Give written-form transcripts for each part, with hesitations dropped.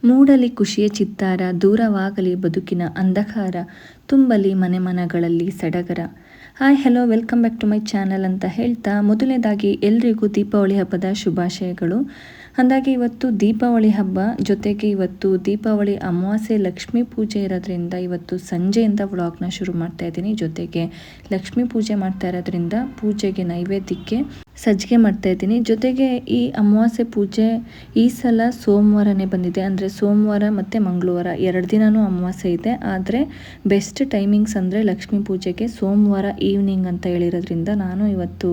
ಮೂಡಲಿ ಖುಷಿಯ ಚಿತ್ತಾರ, ದೂರವಾಗಲಿ ಬದುಕಿನ ಅಂಧಕಾರ, ತುಂಬಲಿ ಮನೆ ಮನಗಳಲ್ಲಿ ಸಡಗರ. Hi hello, welcome back to my channel ಅಂತ ಹೇಳ್ತಾ ಮೊದಲನೇದಾಗಿ ಎಲ್ರಿಗೂ ದೀಪಾವಳಿ ಹಬ್ಬದ ಶುಭಾಶಯಗಳು. ಅಂದಾಗೆ ಇವತ್ತು ದೀಪಾವಳಿ ಹಬ್ಬ, ಜೊತೆಗೆ ಇವತ್ತು ದೀಪಾವಳಿ ಅಮಾವಾಸ್ಯೆ ಲಕ್ಷ್ಮೀ ಪೂಜೆ ಇರೋದ್ರಿಂದ ಇವತ್ತು ಸಂಜೆಯಿಂದ ವ್ಲಾಗ್ನ ಶುರು ಮಾಡ್ತಾ ಇದ್ದೀನಿ. ಜೊತೆಗೆ ಲಕ್ಷ್ಮೀ ಪೂಜೆ ಮಾಡ್ತಾ ಇರೋದ್ರಿಂದ ಪೂಜೆಗೆ ನೈವೇದ್ಯಕ್ಕೆ ಸಜ್ಜಿಗೆ ಮಾಡ್ತಾ ಇದ್ದೀನಿ. ಜೊತೆಗೆ ಈ ಅಮಾವಾಸ್ಯೆ ಪೂಜೆ ಈ ಸಲ ಸೋಮವಾರನೇ ಬಂದಿದೆ, ಅಂದರೆ ಸೋಮವಾರ ಮತ್ತು ಮಂಗಳವಾರ 2 ದಿನವೂ ಅಮಾವಾಸ್ಯೆ ಇದೆ. ಆದರೆ ಬೆಸ್ಟ್ ಟೈಮಿಂಗ್ಸ್ ಅಂದರೆ ಲಕ್ಷ್ಮೀ ಪೂಜೆಗೆ ಸೋಮವಾರ ಈವ್ನಿಂಗ್ ಅಂತ ಹೇಳಿರೋದ್ರಿಂದ ನಾನು ಇವತ್ತು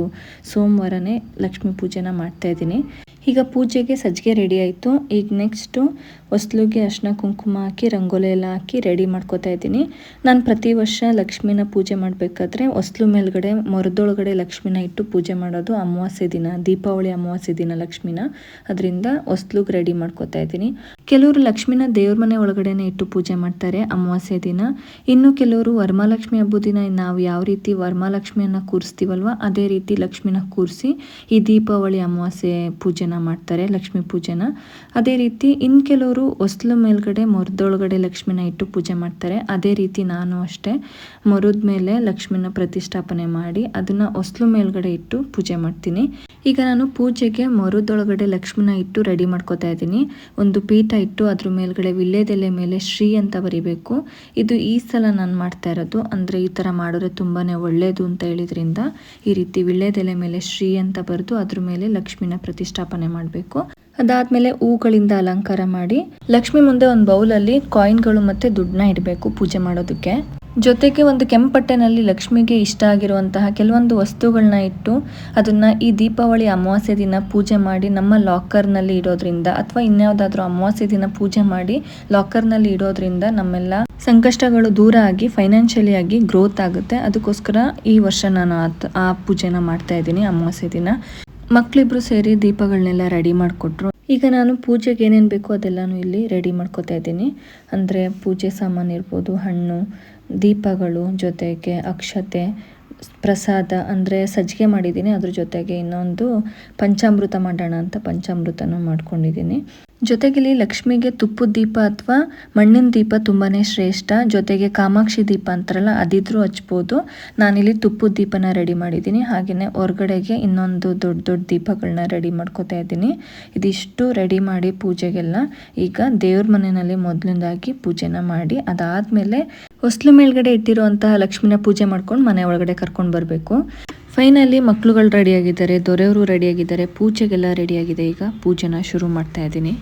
ಸೋಮವಾರನೇ ಲಕ್ಷ್ಮೀ ಪೂಜೆನ ಮಾಡ್ತಾ ಇದ್ದೀನಿ. ಈಗ ಪೂಜೆಗೆ ಸಜ್ಜಿಗೆ ರೆಡಿ ಆಯಿತು. ಈಗ ನೆಕ್ಸ್ಟು ಹೊಸ್ಲಿಗೆ ಅರ್ಶಿನ ಕುಂಕುಮ ಹಾಕಿ ರಂಗೋಲಿ ಎಲ್ಲ ಹಾಕಿ ರೆಡಿ ಮಾಡ್ಕೋತಾ ಇದ್ದೀನಿ. ನಾನು ಪ್ರತಿ ವರ್ಷ ಲಕ್ಷ್ಮಿನ ಪೂಜೆ ಮಾಡಬೇಕಾದ್ರೆ ಹೊಸ್ಲು ಮೇಲ್ಗಡೆ ಮರದೊಳಗಡೆ ಲಕ್ಷ್ಮಿನ ಇಟ್ಟು ಪೂಜೆ ಮಾಡೋದು ಅಮಾವಾಸ್ಯೆ ದಿನ, ದೀಪಾವಳಿ ಅಮಾವಾಸ್ಯೆ ದಿನ ಲಕ್ಷ್ಮಿನ. ಅದರಿಂದ ಹೊಸ್ಲಿಗೆ ರೆಡಿ ಮಾಡ್ಕೋತಾ ಇದ್ದೀನಿ. ಕೆಲವರು ಲಕ್ಷ್ಮಿನ ದೇವ್ರ ಮನೆ ಒಳಗಡೆನೆ ಇಟ್ಟು ಪೂಜೆ ಮಾಡ್ತಾರೆ ಅಮಾವಾಸ್ಯೆ ದಿನ. ಇನ್ನು ಕೆಲವರು ವರಮಹಾಲಕ್ಷ್ಮಿ ಹಬ್ಬದ ದಿನ ನಾವು ಯಾವ ರೀತಿ ವರಮಹಾಲಕ್ಷ್ಮಿಯನ್ನು ಕೂರಿಸ್ತೀವಲ್ವ ಅದೇ ರೀತಿ ಲಕ್ಷ್ಮಿನ ಕೂರಿಸಿ ಈ ದೀಪಾವಳಿ ಅಮಾವಾಸ್ಯೆ ಪೂಜೆನ ಮಾಡ್ತಾರೆ, ಲಕ್ಷ್ಮೀ ಪೂಜೆನ. ಅದೇ ರೀತಿ ಇನ್ನು ಕೆಲವರು ಹೊಸ್ಲು ಮೇಲ್ಗಡೆ ಮರದೊಳಗಡೆ ಲಕ್ಷ್ಮಿನ ಇಟ್ಟು ಪೂಜೆ ಮಾಡ್ತಾರೆ. ಅದೇ ರೀತಿ ನಾನು ಅಷ್ಟೇ ಮರದ ಮೇಲೆ ಲಕ್ಷ್ಮಿನ ಪ್ರತಿಷ್ಠಾಪನೆ ಮಾಡಿ ಅದನ್ನು ಹೊಸ್ಲು ಮೇಲ್ಗಡೆ ಇಟ್ಟು ಪೂಜೆ ಮಾಡ್ತೀನಿ. ಈಗ ನಾನು ಪೂಜೆಗೆ ಮರದೊಳಗಡೆ ಲಕ್ಷ್ಮಿನ ಇಟ್ಟು ರೆಡಿ ಮಾಡ್ಕೋತಾ ಇದ್ದೀನಿ. ಒಂದು ಪೀಠ ಇಟ್ಟು ಅದ್ರ ಮೇಲ್ಗಡೆ ವಿಳ್ಯದೆಲೆ ಮೇಲೆ ಶ್ರೀ ಅಂತ ಬರಿಬೇಕು. ಇದು ಈ ಸಲ ನಾನು ಮಾಡ್ತಾ ಇರೋದು, ಅಂದರೆ ಈ ಥರ ಮಾಡಿದ್ರೆ ತುಂಬಾ ಒಳ್ಳೆಯದು ಅಂತ ಹೇಳಿದ್ರಿಂದ ಈ ರೀತಿ ವಿಳ್ಯದೆಲೆ ಮೇಲೆ ಶ್ರೀ ಅಂತ ಬರೆದು ಅದ್ರ ಮೇಲೆ ಲಕ್ಷ್ಮಿನ ಪ್ರತಿಷ್ಠಾಪನೆ ಮಾಡಬೇಕು. ಅದಾದಮೇಲೆ ಹೂಗಳಿಂದ ಅಲಂಕಾರ ಮಾಡಿ ಲಕ್ಷ್ಮಿ ಮುಂದೆ ಒಂದು ಬೌಲಲ್ಲಿ ಕಾಯಿನ್ಗಳು ಮತ್ತು ದುಡ್ಡನ್ನ ಇಡಬೇಕು ಪೂಜೆ ಮಾಡೋದಕ್ಕೆ. ಜೊತೆಗೆ ಒಂದು ಕೆಂಪಟ್ಟೆನಲ್ಲಿ ಲಕ್ಷ್ಮಿಗೆ ಇಷ್ಟ ಆಗಿರುವಂತಹ ಕೆಲವೊಂದು ವಸ್ತುಗಳನ್ನ ಇಟ್ಟು ಅದನ್ನು ಈ ದೀಪಾವಳಿ ಅಮಾವಾಸ್ಯೆ ದಿನ ಪೂಜೆ ಮಾಡಿ ನಮ್ಮ ಲಾಕರ್ನಲ್ಲಿ ಇಡೋದ್ರಿಂದ, ಅಥವಾ ಇನ್ಯಾವುದಾದ್ರೂ ಅಮಾವಾಸ್ಯೆ ದಿನ ಪೂಜೆ ಮಾಡಿ ಲಾಕರ್ನಲ್ಲಿ ಇಡೋದ್ರಿಂದ ನಮ್ಮೆಲ್ಲ ಸಂಕಷ್ಟಗಳು ದೂರ ಆಗಿ ಫೈನಾನ್ಷಿಯಲಿ ಆಗಿ ಗ್ರೋತ್ ಆಗುತ್ತೆ. ಅದಕ್ಕೋಸ್ಕರ ಈ ವರ್ಷ ನಾನು ಆ ಪೂಜೆನ ಮಾಡ್ತಾ ಇದ್ದೀನಿ ಅಮಾವಾಸ್ಯೆ ದಿನ. ಮಕ್ಕಳಿಬ್ರು ಸೇರಿ ದೀಪಗಳನ್ನೆಲ್ಲ ರೆಡಿ ಮಾಡಿಕೊಟ್ರು. ಈಗ ನಾನು ಪೂಜೆಗೆ ಏನೇನು ಬೇಕೋ ಅದೆಲ್ಲನೂ ಇಲ್ಲಿ ರೆಡಿ ಮಾಡ್ಕೋತಾ ಇದ್ದೀನಿ. ಅಂದರೆ ಪೂಜೆ ಸಾಮಾನು ಇರ್ಬೋದು, ಹಣ್ಣು, ದೀಪಗಳು, ಜೊತೆಗೆ ಅಕ್ಷತೆ, ಪ್ರಸಾದ ಅಂದರೆ ಸಜ್ಜಿಗೆ ಮಾಡಿದ್ದೀನಿ. ಅದ್ರ ಜೊತೆಗೆ ಇನ್ನೊಂದು ಪಂಚಾಮೃತ ಮಾಡೋಣ ಅಂತ ಪಂಚಾಮೃತನೂ ಮಾಡ್ಕೊಂಡಿದ್ದೀನಿ. ಜೊತೆಗೆ ಇಲ್ಲಿ ಲಕ್ಷ್ಮಿಗೆ ತುಪ್ಪದ ದೀಪ ಅಥವಾ ಮಣ್ಣಿನ ದೀಪ ತುಂಬಾ ಶ್ರೇಷ್ಠ. ಜೊತೆಗೆ ಕಾಮಾಕ್ಷಿ ದೀಪ ಅಂತಾರಲ್ಲ ಅದಿದ್ರೂ ಹಚ್ಬೋದು. ನಾನಿಲ್ಲಿ ತುಪ್ಪದ ದೀಪನ ರೆಡಿ ಮಾಡಿದ್ದೀನಿ. ಹಾಗೆಯೇ ಹೊರಗಡೆಗೆ ಇನ್ನೊಂದು ದೊಡ್ಡ ದೊಡ್ಡ ದೀಪಗಳನ್ನ ರೆಡಿ ಮಾಡ್ಕೋತಾ ಇದ್ದೀನಿ. ಇದಿಷ್ಟು ರೆಡಿ ಮಾಡಿ ಪೂಜೆಗೆಲ್ಲ ಈಗ ದೇವ್ರ ಮನೆಯಲ್ಲಿ ಮೊದಲನೇದಾಗಿ ಪೂಜೆನ ಮಾಡಿ ಅದಾದಮೇಲೆ ಹೊಸ್ಲು ಮೇಲ್ಗಡೆ ಇಟ್ಟಿರುವಂತಹ ಲಕ್ಷ್ಮಿನ ಪೂಜೆ ಮಾಡ್ಕೊಂಡು ಮನೆ ಒಳಗಡೆ ಕರ್ಕೊಂಡು ಬರಬೇಕು. ಫೈನಲಿ ಮಕ್ಕಳುಗಳು ರೆಡಿಯಾಗಿದ್ದಾರೆ, ದೊರೆಯವರು ರೆಡಿಯಾಗಿದ್ದಾರೆ, ಪೂಜೆಗೆಲ್ಲ ರೆಡಿಯಾಗಿದೆ. ಈಗ ಪೂಜೆನ ಶುರು ಮಾಡ್ತಾ ಇದ್ದೀನಿ.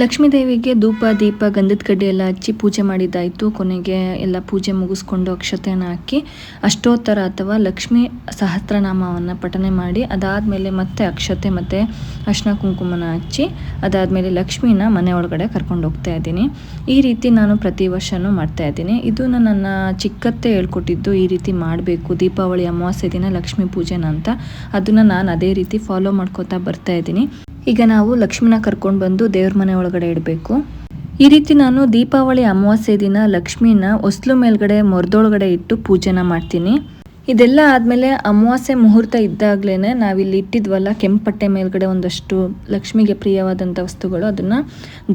ಲಕ್ಷ್ಮೀ ದೇವಿಗೆ ಧೂಪ ದೀಪ ಗಂಧದ ಕಡ್ಡಿ ಎಲ್ಲ ಹಚ್ಚಿ ಪೂಜೆ ಮಾಡಿದ್ದಾಯಿತು. ಕೊನೆಗೆ ಎಲ್ಲ ಪೂಜೆ ಮುಗಿಸ್ಕೊಂಡು ಅಕ್ಷತೆಯನ್ನು ಹಾಕಿ ಅಷ್ಟೋತ್ತರ ಅಥವಾ ಲಕ್ಷ್ಮೀ ಸಹಸ್ರನಾಮವನ್ನು ಪಠನೆ ಮಾಡಿ ಅದಾದಮೇಲೆ ಮತ್ತೆ ಅಕ್ಷತೆ ಮತ್ತು ಅರ್ಶಿನ ಕುಂಕುಮನ ಹಚ್ಚಿ ಅದಾದಮೇಲೆ ಲಕ್ಷ್ಮೀನ ಮನೆ ಒಳಗಡೆ ಕರ್ಕೊಂಡು ಹೋಗ್ತಾ ಇದ್ದೀನಿ. ಈ ರೀತಿ ನಾನು ಪ್ರತಿ ವರ್ಷವೂ ಮಾಡ್ತಾ ಇದ್ದೀನಿ. ಇದು ನನ್ನ ಚಿಕ್ಕತ್ತೆ ಹೇಳ್ಕೊಟ್ಟಿದ್ದು, ಈ ರೀತಿ ಮಾಡಬೇಕು ದೀಪಾವಳಿ ಅಮಾವಾಸ್ಯೆ ದಿನ ಲಕ್ಷ್ಮೀ ಪೂಜೆನ ಅಂತ. ಅದನ್ನು ನಾನು ಅದೇ ರೀತಿ ಫಾಲೋ ಮಾಡ್ಕೋತಾ ಬರ್ತಾ ಇದ್ದೀನಿ. ಈಗ ನಾವು ಲಕ್ಷ್ಮಿನ ಕರ್ಕೊಂಡು ಬಂದು ದೇವ್ರ ಮನೆ ಒಳಗಡೆ ಇಡಬೇಕು. ಈ ರೀತಿ ನಾನು ದೀಪಾವಳಿ ಅಮಾವಾಸ್ಯೆ ದಿನ ಲಕ್ಷ್ಮಿನ ಹೊಸ್ಲು ಮೇಲ್ಗಡೆ ಮೊರದೊಳಗಡೆ ಇಟ್ಟು ಪೂಜೆನ ಮಾಡ್ತೀನಿ. ಇದೆಲ್ಲ ಆದಮೇಲೆ ಅಮಾವಾಸ್ಯೆ ಮುಹೂರ್ತ ಇದ್ದಾಗಲೇ ನಾವಿಲ್ಲಿ ಇಟ್ಟಿದ್ವಲ್ಲ ಕೆಂಪಟ್ಟೆ ಮೇಲ್ಗಡೆ ಒಂದಷ್ಟು ಲಕ್ಷ್ಮಿಗೆ ಪ್ರಿಯವಾದಂಥ ವಸ್ತುಗಳು, ಅದನ್ನು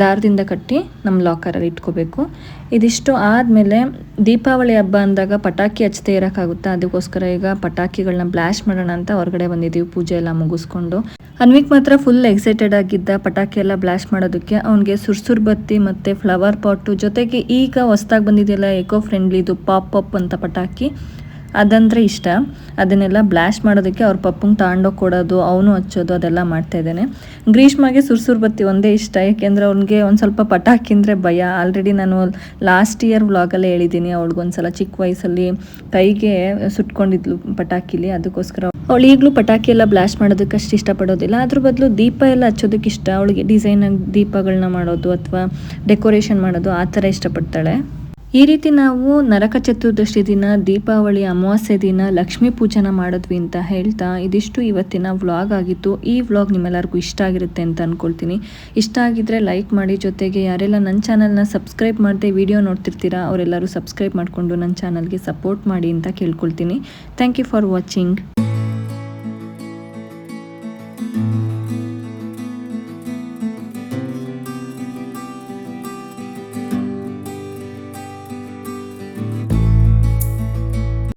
ದಾರದಿಂದ ಕಟ್ಟಿ ನಮ್ಮ ಲಾಕರಲ್ಲಿ ಇಟ್ಕೋಬೇಕು. ಇದಿಷ್ಟು ಆದಮೇಲೆ ದೀಪಾವಳಿ ಹಬ್ಬ ಅಂದಾಗ ಪಟಾಕಿ ಹಚ್ಚದೇ ಇರೋಕ್ಕಾಗುತ್ತಾ, ಅದಕ್ಕೋಸ್ಕರ ಈಗ ಪಟಾಕಿಗಳನ್ನ ಬ್ಲಾಸ್ಟ್ ಮಾಡೋಣ ಅಂತ ಹೊರಗಡೆ ಬಂದಿದ್ದೀವಿ ಪೂಜೆ ಎಲ್ಲ ಮುಗಿಸ್ಕೊಂಡು. ಅನ್ವಿಕ್ ಮಾತ್ರ ಫುಲ್ ಎಕ್ಸೈಟೆಡ್ ಆಗಿದ್ದ ಪಟಾಕಿ ಎಲ್ಲ ಬ್ಲಾಸ್ಟ್ ಮಾಡೋದಕ್ಕೆ. ಅವನಿಗೆ ಸುರ್ಸುರ್ ಬತ್ತಿ ಮತ್ತು ಫ್ಲವರ್ ಪಾಟು ಜೊತೆಗೆ ಈಗ ಹೊಸ್ದಾಗಿ ಬಂದಿದೆಯಲ್ಲ ಎಕೋ ಫ್ರೆಂಡ್ಲಿದು ಪಾಪ್ ಅಂತ ಪಟಾಕಿ, ಅದಂದರೆ ಇಷ್ಟ. ಅದನ್ನೆಲ್ಲ ಬ್ಲಾಸ್ಟ್ ಮಾಡೋದಕ್ಕೆ ಅವ್ರ ಪಪ್ಪಂಗೆ ತಗೊಂಡೋಗಿ ಕೊಡೋದು, ಅವನು ಹಚ್ಚೋದು ಅದೆಲ್ಲ ಮಾಡ್ತಾಯಿದ್ದಾನೆ. ಗ್ರೀಷ್ಮಗೆ ಸುರ್ಸುರ್ ಬತ್ತಿ ಒಂದೇ ಇಷ್ಟ, ಯಾಕೆಂದರೆ ಅವ್ನಿಗೆ ಒಂದು ಸ್ವಲ್ಪ ಪಟಾಕಿ ಅಂದರೆ ಭಯ. ಆಲ್ರೆಡಿ ನಾನು ಲಾಸ್ಟ್ ಇಯರ್ ವ್ಲಾಗಲ್ಲೇ ಹೇಳಿದ್ದೀನಿ, ಅವಳಿಗೊಂದ್ಸಲ ಚಿಕ್ಕ ವಯಸ್ಸಲ್ಲಿ ಕೈಗೆ ಸುಟ್ಕೊಂಡಿದ್ಲು ಪಟಾಕಿಲಿ. ಅದಕ್ಕೋಸ್ಕರ ಅವಳು ಈಗಲೂ ಪಟಾಕಿ ಎಲ್ಲ ಬ್ಲಾಸ್ಟ್ ಮಾಡೋದಕ್ಕೆ ಅಷ್ಟು ಇಷ್ಟಪಡೋದಿಲ್ಲ. ಅದ್ರ ಬದಲು ದೀಪ ಎಲ್ಲ ಹಚ್ಚೋದಕ್ಕೆ ಇಷ್ಟ. ಅವಳಿಗೆ ಡಿಸೈನಾಗಿ ದೀಪಗಳನ್ನ ಮಾಡೋದು ಅಥವಾ ಡೆಕೋರೇಷನ್ ಮಾಡೋದು ಆ ಥರ ಇಷ್ಟಪಡ್ತಾಳೆ. ಈ ರೀತಿ ನಾವು ನರಕ ಚತುರ್ದಶಿ ದಿನ ದೀಪಾವಳಿ ಅಮಾವಾಸ್ಯೆ ದಿನ ಲಕ್ಷ್ಮೀ ಪೂಜೆನ ಮಾಡಿದ್ವಿ ಅಂತ ಹೇಳ್ತಾ ಇದಿಷ್ಟು ಇವತ್ತಿನ ವ್ಲಾಗ್ ಆಗಿತ್ತು. ಈ ವ್ಲಾಗ್ ನಿಮ್ಮೆಲ್ಲರಿಗೂ ಇಷ್ಟ ಆಗಿರುತ್ತೆ ಅಂತ ಅಂದ್ಕೊಳ್ತೀನಿ. ಇಷ್ಟ ಆಗಿದ್ರೆ ಲೈಕ್ ಮಾಡಿ, ಜೊತೆಗೆ ಯಾರೆಲ್ಲ ನನ್ನ ಚಾನಲ್ನ ಸಬ್ಸ್ಕ್ರೈಬ್ ಮಾಡದೆ ವಿಡಿಯೋ ನೋಡ್ತಿರ್ತೀರಾ ಅವರೆಲ್ಲರೂ ಸಬ್ಸ್ಕ್ರೈಬ್ ಮಾಡಿಕೊಂಡು ನನ್ನ ಚಾನಲ್ಗೆ ಸಪೋರ್ಟ್ ಮಾಡಿ ಅಂತ ಕೇಳ್ಕೊಳ್ತೀನಿ. Thank you for watching.